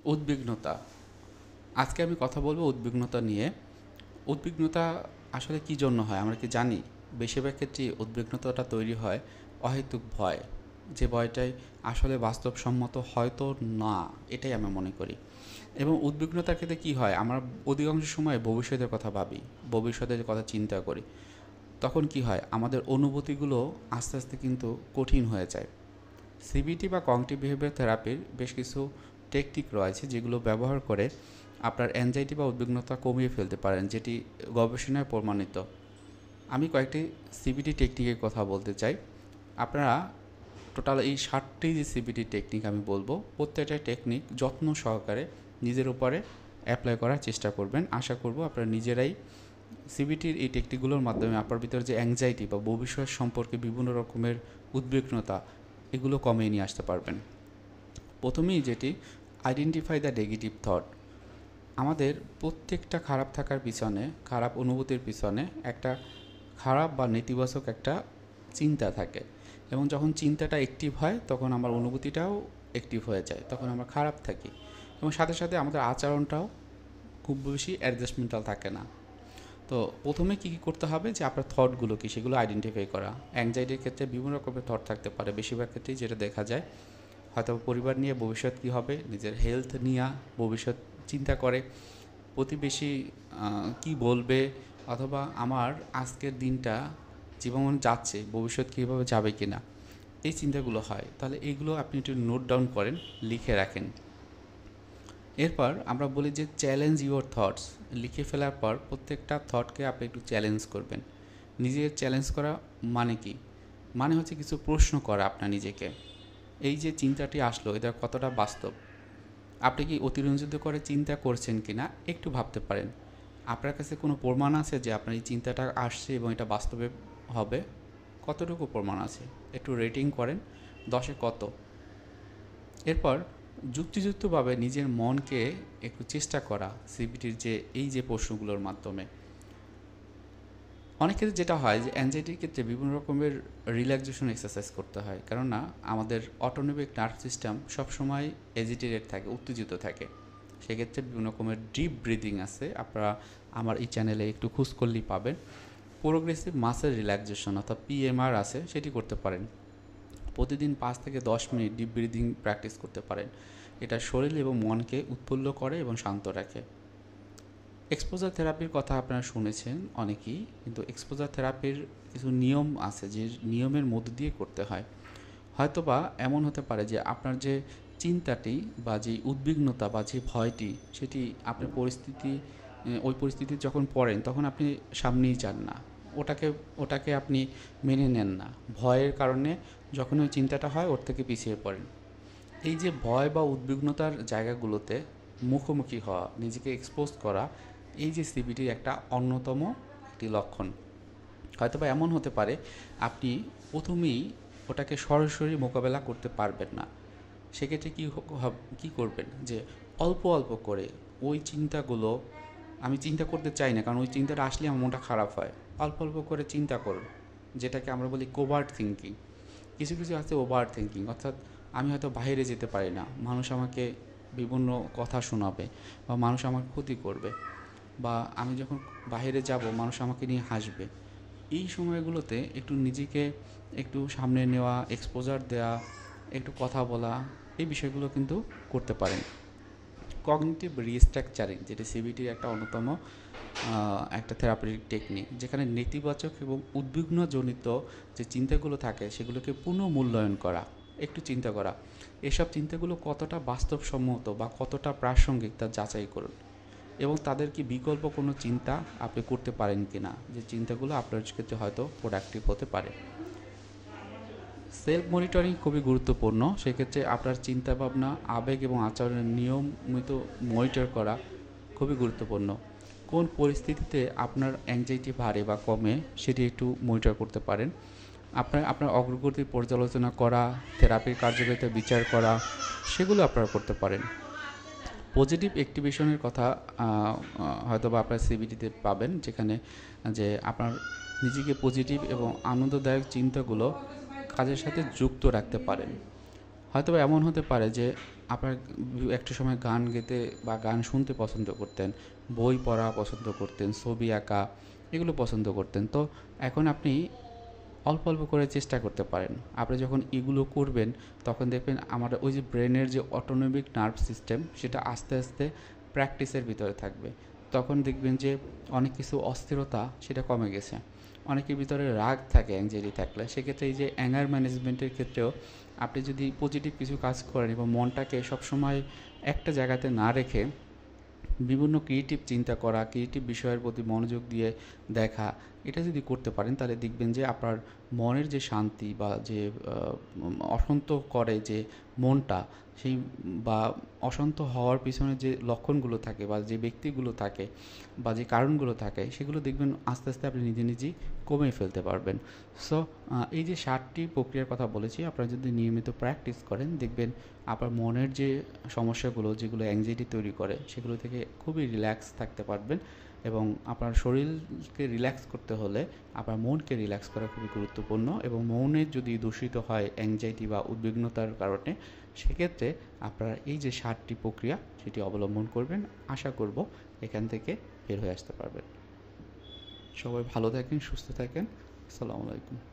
উদ্বিগ্নতা। আজকে আমি কথা বলবো উদ্বিগ্নতা নিয়ে। উদ্বিগ্নতা আসলে কী জন্য হয় আমরা কি জানি? বেশিরভাগ ক্ষেত্রেই উদ্বিগ্নতাটা তৈরি হয় অহেতুক ভয়, যে ভয়টাই আসলে বাস্তবসম্মত হয়তো না, এটাই আমি মনে করি। এবং উদ্বিগ্নতার ক্ষেত্রে কী হয়, আমরা অধিকাংশ সময় ভবিষ্যতের কথা ভাবি, ভবিষ্যতের কথা চিন্তা করি। তখন কি হয়, আমাদের অনুভূতিগুলো আস্তে আস্তে কিন্তু কঠিন হয়ে যায়। সিবিটি বা কগনিটিভ বিহেভিয়ার থেরাপির বেশ কিছু টেকনিক রয়েছে যেগুলো ব্যবহার করে আপনার অ্যাংজাইটি বা উদ্বিগ্নতা কমিয়ে ফেলতে পারেন, যেটি গবেষণায় প্রমাণিত। আমি কয়েকটি সিবিটি টেকনিকের কথা বলতে চাই। আপনারা টোটাল এই 7টি যে সিবিটি টেকনিক আমি বলবো, প্রত্যেকটা টেকনিক যত্ন সহকারে নিজের উপরে অ্যাপ্লাই করার চেষ্টা করবেন। আশা করব আপনারা নিজেরাই সিবিটির এই টেকনিকগুলোর মাধ্যমে আপনার ভিতরে যে অ্যাংজাইটি বা ভবিষ্যৎ সম্পর্কে বিভিন্ন রকমের উদ্বিগ্নতা, এগুলো কমিয়ে নিয়ে আসতে পারবেন। প্রথমেই যেটি, আইডেন্টিফাই দ্য নেগেটিভ থট। আমাদের প্রত্যেকটা খারাপ থাকার পিছনে, খারাপ অনুভূতির পিছনে একটা খারাপ বা নেতিবাচক একটা চিন্তা থাকে, এবং যখন চিন্তাটা অ্যাক্টিভ হয় তখন আমার অনুভূতিটাও অ্যাক্টিভ হয়ে যায়, তখন আমরা খারাপ থাকি, এবং সাথে সাথে আমাদের আচরণটাও খুব বেশি অ্যাডজাস্টমেন্টাল থাকে না। তো প্রথমে কী কী করতে হবে, যে আপনার থটগুলো কী সেগুলো আইডেন্টিফাই করা। অ্যাংজাইটির ক্ষেত্রে বিভিন্ন রকমের থট থাকতে পারে, বেশিরভাগ ক্ষেত্রেই যেটা দেখা যায়, হয়তো পরিবার নিয়ে ভবিষ্যৎ কী হবে, নিজের হেলথ নিয়ে ভবিষ্যৎ চিন্তা করে, প্রতিবেশী কী বলবে, অথবা আমার আজকের দিনটা যেমন যাচ্ছে ভবিষ্যৎ কীভাবে যাবে কি না, এই চিন্তাগুলো হয়। তাহলে এইগুলো আপনি একটু নোট ডাউন করেন, লিখে রাখেন। এরপর আমরা বলি যে চ্যালেঞ্জ ইউর থটস। লিখে ফেলার পর প্রত্যেকটা থটকে আপনি একটু চ্যালেঞ্জ করবেন। নিজের চ্যালেঞ্জ করা মানে কি? মানে হচ্ছে কিছু প্রশ্ন করা আপনার নিজেকে। এই যে চিন্তাটি আসলো, এটা কতটা বাস্তব? আপনি কি অতিরঞ্জিত করে চিন্তা করছেন কি না একটু ভাবতে পারেন। আপনার কাছে কোনো প্রমাণ আছে যে আপনার এই চিন্তাটা আসছে এবং এটা বাস্তবে হবে? কতটুকু প্রমাণ আছে? একটু রেটিং করেন, 10-এ কত? এরপর যুক্তিযুক্তভাবে নিজের মনকে একটু চেষ্টা করা সিবিটির যে এই যে প্রশ্নগুলোর মাধ্যমে। অনেক ক্ষেত্রে যেটা হয় যে অ্যাংজাইটির ক্ষেত্রে বিভিন্ন রকমের রিল্যাক্সেশন এক্সারসাইজ করতে হয়, কেননা আমাদের অটোনমিক নার্ভ সিস্টেম সবসময় এজিটেটেড থাকে, উত্তেজিত থাকে। সেক্ষেত্রে বিভিন্ন রকমের ডিপ ব্রিদিং আছে, আপনারা আমার এই চ্যানেলে একটু খোঁজ করলেই পাবেন। প্রোগ্রেসিভ মাসেল রিল্যাক্সেশন অর্থাৎ পিএমআর আছে, সেটি করতে পারেন। প্রতিদিন 5 থেকে 10 মিনিট ডিপ ব্রিদিং প্র্যাকটিস করতে পারেন। এটা শরীর এবং মনকে উৎফুল্ল করে এবং শান্ত রাখে। এক্সপোজার থেরাপির কথা আপনারা শুনেছেন অনেকেই, কিন্তু এক্সপোজার থেরাপির কিছু নিয়ম আছে যে নিয়মের মধ্য দিয়ে করতে হয়। হয়তোবা এমন হতে পারে যে আপনার যে চিন্তাটি বা যে উদ্বিগ্নতা বা যে ভয়টি, সেটি আপনার পরিস্থিতি, ওই পরিস্থিতি যখন পড়েন তখন আপনি সামনেই যান না, ওটাকে ওটাকে আপনি মেনে নেন না। ভয়ের কারণে যখন ওই চিন্তাটা হয় ওর থেকে পিছিয়ে পড়েন। এই যে ভয় বা উদ্বিগ্নতার জায়গাগুলোতে মুখোমুখি হওয়া, নিজেকে এক্সপোজ করা, এই যে সিবিটির একটা অন্যতম একটি লক্ষণ। হয়তোবা এমন হতে পারে আপনি প্রথমেই ওটাকে সরাসরি মোকাবেলা করতে পারবেন না। সেক্ষেত্রে কী করবেন, যে অল্প অল্প করে ওই চিন্তাগুলো, আমি চিন্তা করতে চাই না কারণ ওই চিন্তাটা আসলে আমার মনটা খারাপ হয়, অল্প অল্প করে চিন্তা করুন, যেটাকে আমরা বলি কোভার্ট থিঙ্কিং। কিছু কিছু আছে ওভার থিঙ্কিং, অর্থাৎ আমি হয়তো বাইরে যেতে পারি না, মানুষ আমাকে বিভিন্ন কথা শোনাবে বা মানুষ আমার ক্ষতি করবে, বা আমি যখন বাইরে যাব মানুষ আমাকে নিয়ে হাসবে। এই সময়গুলোতে একটু নিজেকে একটু সামনে নেওয়া, এক্সপোজার দেওয়া, একটু কথা বলা, এই বিষয়গুলো কিন্তু করতে পারেন। কগনিটিভ রিস্ট্রাকচারিং, যেটি সিবিটির একটা অন্যতম একটা থেরাপিউটিক টেকনিক, যেখানে নেতিবাচক এবং উদ্বিগ্নজনিত যে চিন্তাগুলো থাকে সেগুলোকে পুনঃমূল্যায়ন করা, একটু চিন্তা করা, এসব চিন্তাগুলো কতটা বাস্তবসম্মত বা কতটা প্রাসঙ্গিক তা যাচাই করুন, এবং তাদের কি বিকল্প কোনো চিন্তা আপনি করতে পারেন কি না, যে চিন্তাগুলো আপনার ক্ষেত্রে হয়তো প্রোডাক্টিভ হতে পারে। সেলফ মনিটরিং খুবই গুরুত্বপূর্ণ। সেক্ষেত্রে আপনার চিন্তাভাবনা, আবেগ এবং আচরণের নিয়মিত মনিটর করা খুবই গুরুত্বপূর্ণ। কোন পরিস্থিতিতে আপনার অ্যাংজাইটি বাড়ে বা কমে সেটি একটু মনিটর করতে পারেন। আপনার অগ্রগতি পর্যালোচনা করা, থেরাপির কার্যকারিতা বিচার করা, সেগুলো আপনারা করতে পারেন। পজিটিভ অ্যাক্টিভেশনের কথা হয়তোবা আপনার সিবিটিতে পাবেন, যেখানে যে আপনার নিজেকে পজিটিভ এবং আনন্দদায়ক চিন্তাগুলো কাজের সাথে যুক্ত রাখতে পারেন। হয়তোবা এমন হতে পারে যে আপনার একটা সময় গান গেতে বা গান শুনতে পছন্দ করতেন, বই পড়া পছন্দ করতেন, ছবি আঁকা এগুলো পছন্দ করতেন। তো এখন আপনি অল্প অল্প করে চেষ্টা করতে পারেন। আপনি যখন এগুলো করবেন তখন দেখবেন আমার ওই যে ব্রেনের যে অটোনমিক নার্ভ সিস্টেম সেটা আস্তে আস্তে প্র্যাকটিসের ভিতরে থাকবে। তখন দেখবেন যে অনেক কিছু অস্থিরতা সেটা কমে গেছে। অনেকের ভিতরে রাগ থাকে অ্যাংজাইটি থাকলে, সেক্ষেত্রে এই যে অ্যাঙ্গার ম্যানেজমেন্টের ক্ষেত্রেও আপনি যদি পজিটিভ কিছু কাজ করেন এবং মনটাকে সবসময় একটা জায়গাতে না রেখে বিভিন্ন ক্রিয়েটিভ চিন্তা করা, ক্রিয়েটিভ বিষয়ের প্রতি মনোযোগ দিয়ে দেখা, এটা যদি করতে পারেন তাহলে দেখবেন যে আপনার মনের যে শান্তি বা যে অশান্ত করে যে মনটা, সেই বা অশান্ত হওয়ার পিছনে যে লক্ষণগুলো থাকে বা যে ব্যক্তিগুলো থাকে বা যে কারণগুলো থাকে সেগুলো দেখবেন আস্তে আস্তে আপনি নিজে নিজেই কমিয়ে ফেলতে পারবেন। সো এই যে 7টি প্রক্রিয়ার কথা বলেছি, আপনারা যদি নিয়মিত প্র্যাকটিস করেন দেখবেন আপনার মনের যে সমস্যাগুলো যেগুলো অ্যাংজাইটি তৈরি করে সেগুলো থেকে খুবই রিল্যাক্স থাকতে পারবেন। এবং আপনার শরীরকে রিল্যাক্স করতে হলে আপনার মনকে রিল্যাক্স করা খুবই গুরুত্বপূর্ণ, এবং মনের যদি দূষিত হয় অ্যাংজাইটি বা উদ্বিগ্নতার কারণে সেক্ষেত্রে আপনারা এই যে 7টি প্রক্রিয়া সেটি অবলম্বন করবেন। আশা করব এখান থেকে বের হয়ে আসতে পারবেন। সবাই ভালো থাকেন, সুস্থ থাকেন। আসসালামু আলাইকুম।